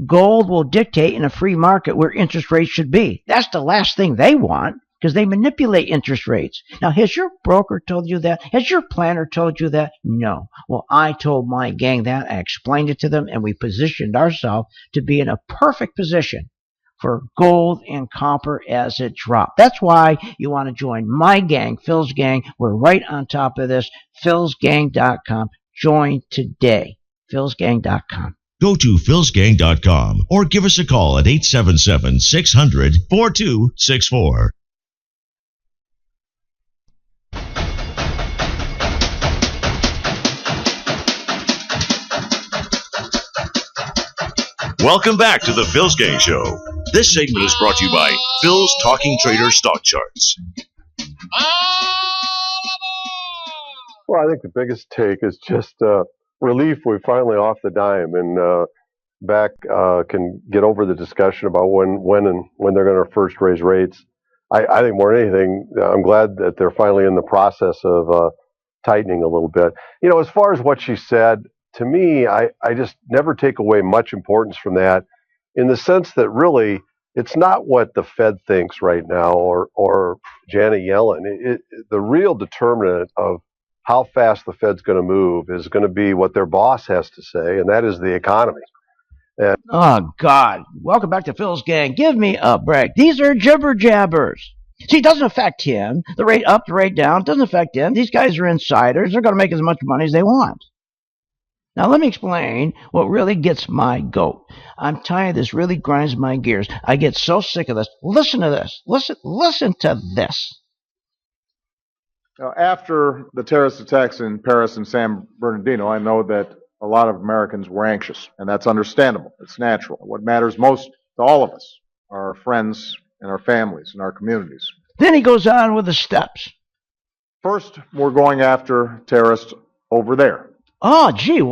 Gold will dictate in a free market where interest rates should be. That's the last thing they want, because they manipulate interest rates. Now, has your broker told you that? Has your planner told you that? No. Well, I told my gang that. I explained it to them, and we positioned ourselves to be in a perfect position for gold and copper as it dropped. That's why you want to join my gang, Phil's Gang. We're right on top of this. philsgang.com. Join today. philsgang.com. Go to philsgang.com or give us a call at 877-600-4264. Welcome back to the Phil's Gang Show. This segment is brought to you by Phil's Talking Trader Stock Charts. Well, I think the biggest take is just relief we're finally off the dime and back can get over the discussion about when they're going to first raise rates. I think more than anything, I'm glad that they're finally in the process of tightening a little bit. You know, as far as what she said, to me, I just never take away much importance from that in the sense that really it's not what the Fed thinks right now or Janet Yellen. The real determinant of how fast the Fed's going to move is going to be what their boss has to say, and that is the economy. Oh, God. Welcome back to Phil's Gang. Give me a break. These are jibber jabbers. See, it doesn't affect him. The rate up, the rate down, it doesn't affect him. These guys are insiders. They're going to make as much money as they want. Now let me explain what really gets my goat. I'm tired. This really grinds my gears. I get so sick of this. Listen to this. Listen to this. Now, after the terrorist attacks in Paris and San Bernardino, I know that a lot of Americans were anxious, and that's understandable. It's natural. What matters most to all of us are our friends and our families and our communities. Then he goes on with the steps. First, we're going after terrorists over there. Oh, gee,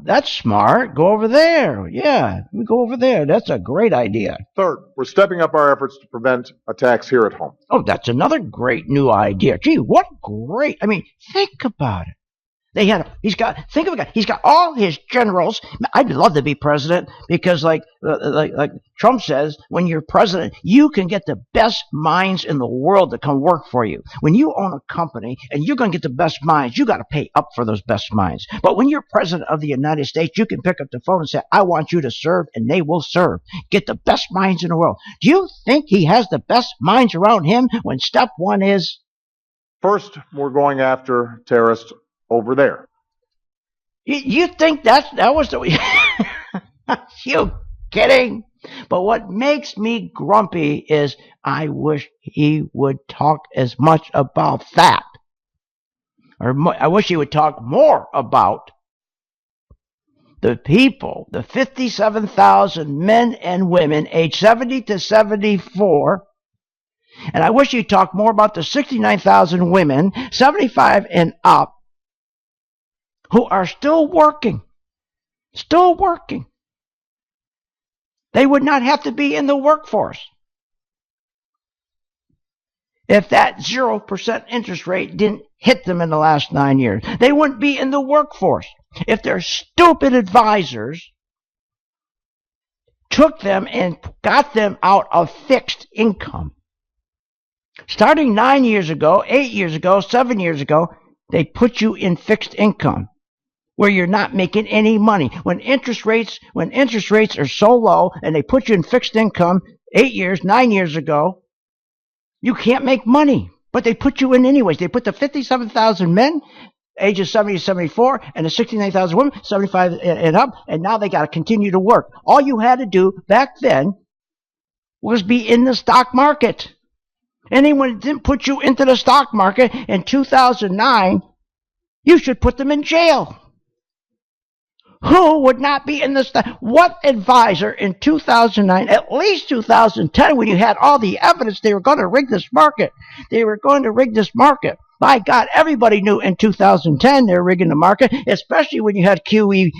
that's smart. Go over there. Yeah, we go over there. That's a great idea. Third, we're stepping up our efforts to prevent attacks here at home. Oh, that's another great new idea. Gee, what great. I mean, think about it. He's got all his generals. I'd love to be president because like Trump says, when you're president, you can get the best minds in the world to come work for you. When you own a company and you're going to get the best minds, you got to pay up for those best minds. But when you're president of the United States, you can pick up the phone and say, I want you to serve, and they will serve. Get the best minds in the world. Do you think he has the best minds around him when step one is? First, we're going after terrorists over there. You think that was the way? You kidding? But what makes me grumpy is I wish he would talk as much about that. Or I wish he would talk more about the people, the 57,000 men and women aged 70 to 74. And I wish he'd talk more about the 69,000 women 75 and up who are still working. They would not have to be in the workforce if that 0% interest rate didn't hit them in the last 9 years. They wouldn't be in the workforce if their stupid advisors took them and got them out of fixed income. Starting 9 years ago, 8 years ago, 7 years ago, they put you in fixed income where you're not making any money. When interest rates are so low and they put you in fixed income 8 years, 9 years ago, you can't make money. But they put you in anyways. They put the 57,000 men, ages 70 to 74, and the 69,000 women, 75 and up, and now they got to continue to work. All you had to do back then was be in the stock market. Anyone that didn't put you into the stock market in 2009, you should put them in jail. Who would not be in the stock? What advisor in 2009, at least 2010, when you had all the evidence they were going to rig this market? They were going to rig this market. By God, everybody knew in 2010 they were rigging the market, especially when you had QE1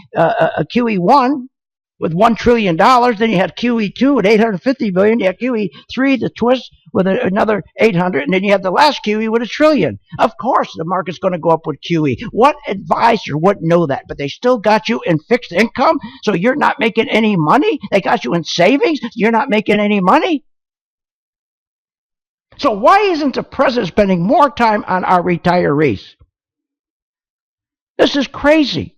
with $1 trillion. Then you had QE2 with $850 billion. You had QE3, the twist, with another 800, and then you have the last QE with $1 trillion. Of course, the market's going to go up with QE. What advisor wouldn't know that? But they still got you in fixed income, so you're not making any money. They got you in savings. You're not making any money. So why isn't the president spending more time on our retirees? This is crazy.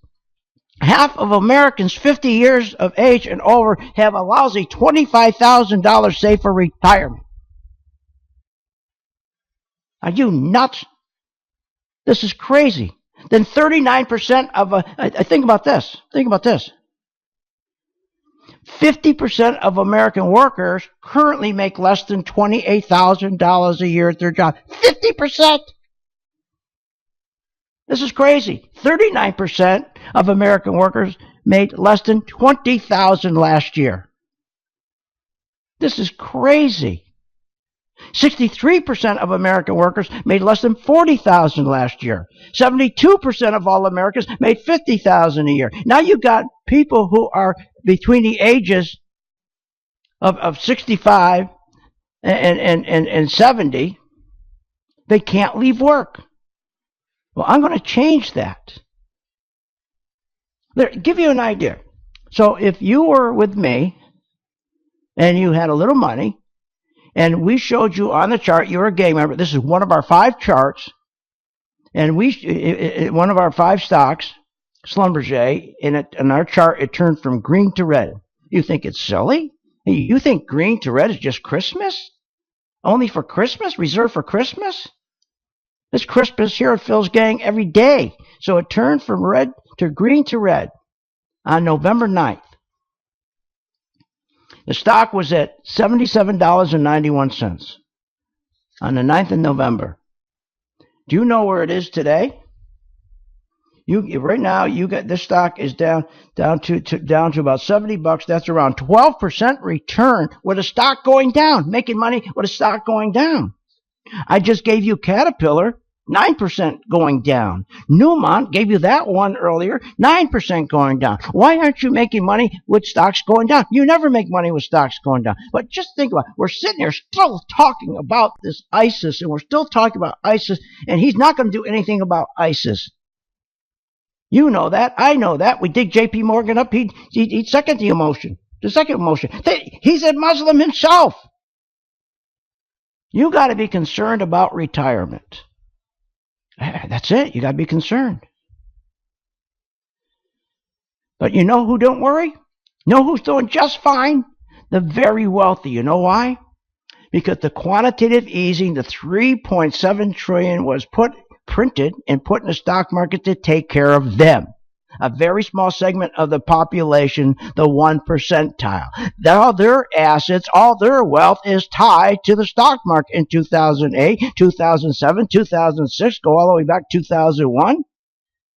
Half of Americans 50 years of age and over have a lousy $25,000 saved for retirement. Are you nuts? This is crazy. Then 39% of think about this. 50% of American workers currently make less than $28,000 a year at their job. 50%. This is crazy. 39% of American workers made less than $20,000 last year. This is crazy. 63% of American workers made less than $40,000 last year. 72% of all Americans made $50,000 a year. Now you've got people who are between the ages of 65 and 70. They can't leave work. Well, I'm going to change that. Give you an idea. So if you were with me and you had a little money and we showed you on the chart, you're a gang member. This is one of our 5 charts. And one of our 5 stocks, Schlumberger, in our chart, it turned from green to red. You think it's silly? You think green to red is just Christmas? Only for Christmas? Reserved for Christmas? It's Christmas here at Phil's Gang every day. So it turned from red to green to red. on November 9th, the stock was at $77.91 on the 9th of November. Do you know where it is today? Right now, this stock is down to about $70. That's around 12% return with a stock going down, making money with a stock going down. I just gave you Caterpillar, 9% going down. Newmont gave you that one earlier, 9% going down. Why aren't you making money with stocks going down? You never make money with stocks going down. But just think about it. We're sitting here still talking about this ISIS, and we're still talking about ISIS, and he's not going to do anything about ISIS. You know that. I know that. We dig J.P. Morgan up. He'd second the motion. The second motion. He's a Muslim himself. You got to be concerned about retirement. That's it. You got to be concerned. But you know who don't worry? Know who's doing just fine? The very wealthy. You know why? Because the quantitative easing, the $3.7 trillion was printed and put in the stock market to take care of them. A very small segment of the population, the 1 percentile. All their assets, all their wealth is tied to the stock market in 2008, 2007, 2006, go all the way back to 2001.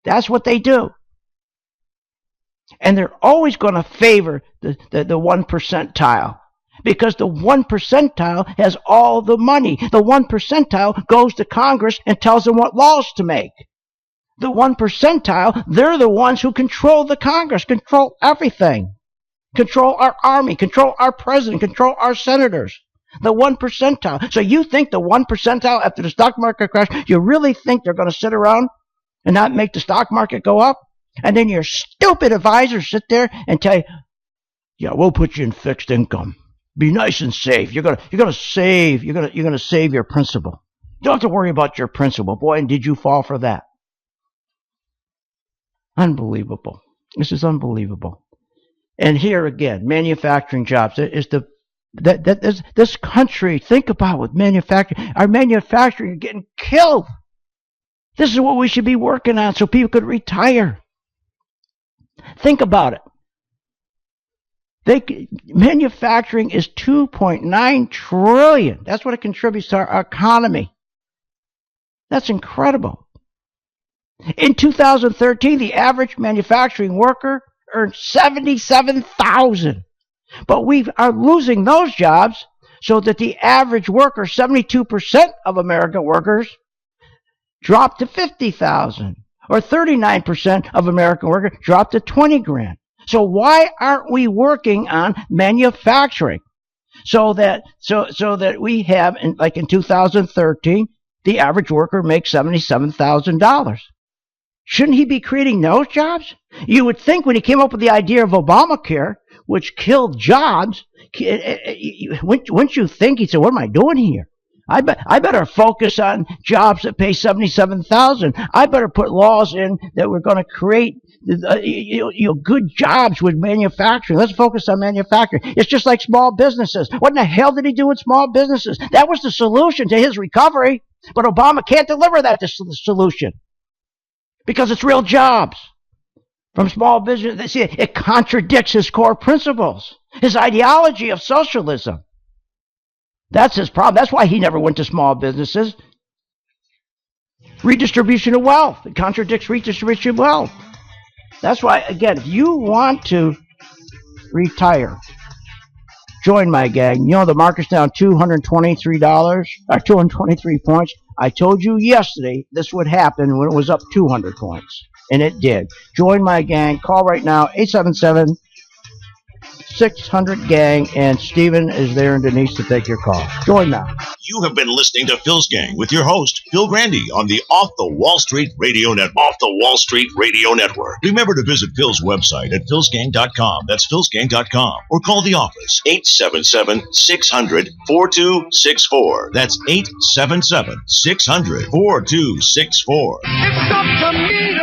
That's what they do. And they're always going to favor the 1 percentile. Because the 1 percentile has all the money. The 1 percentile goes to Congress and tells them what laws to make. The 1 percentile, they're the ones who control the Congress, control everything. Control our army, control our president, control our senators. The 1 percentile. So you think the 1 percentile after the stock market crash, you really think they're going to sit around and not make the stock market go up? And then your stupid advisors sit there and tell you, yeah, we'll put you in fixed income. Be nice and safe. You're gonna save your principal. You don't have to worry about your principal. Boy, and did you fall for that? Unbelievable. This is unbelievable. And here again, manufacturing jobs. This country, think about with manufacturing. Our manufacturing is getting killed. This is what we should be working on so people could retire. Think about it. Manufacturing is $2.9 trillion. That's what it contributes to our economy. That's incredible. In 2013, the average manufacturing worker earned $77,000. But we are losing those jobs so that the average worker, 72% of American workers, dropped to $50,000. Or 39% of American workers dropped to $20,000. So why aren't we working on manufacturing so that we have, like in 2013, the average worker makes $77,000? Shouldn't he be creating those jobs? You would think when he came up with the idea of Obamacare, which killed jobs, wouldn't you think he'd say, what am I doing here? I better focus on jobs that pay $77,000. I better put laws in that we're going to create good jobs with manufacturing. Let's focus on manufacturing. It's just like small businesses. What in the hell did he do with small businesses? That was the solution to his recovery. But Obama can't deliver that solution because it's real jobs from small business. See, it contradicts his core principles, his ideology of socialism. That's his problem. That's why he never went to small businesses. Redistribution of wealth. It contradicts redistribution of wealth. That's why, again, if you want to retire, join my gang. You know the market's down $223 points. I told you yesterday this would happen when it was up 200 points. And it did. Join my gang. Call right now, 877-600-GANG, and Stephen is there and Denise to take your call. Join now. You have been listening to Phil's Gang with your host, Phil Grande, on the Off the Wall Street Radio Network. Off the Wall Street Radio Network. Remember to visit Phil's website at philsgang.com. That's philsgang.com. Or call the office, 877-600-4264. That's 877-600-4264. It's up to me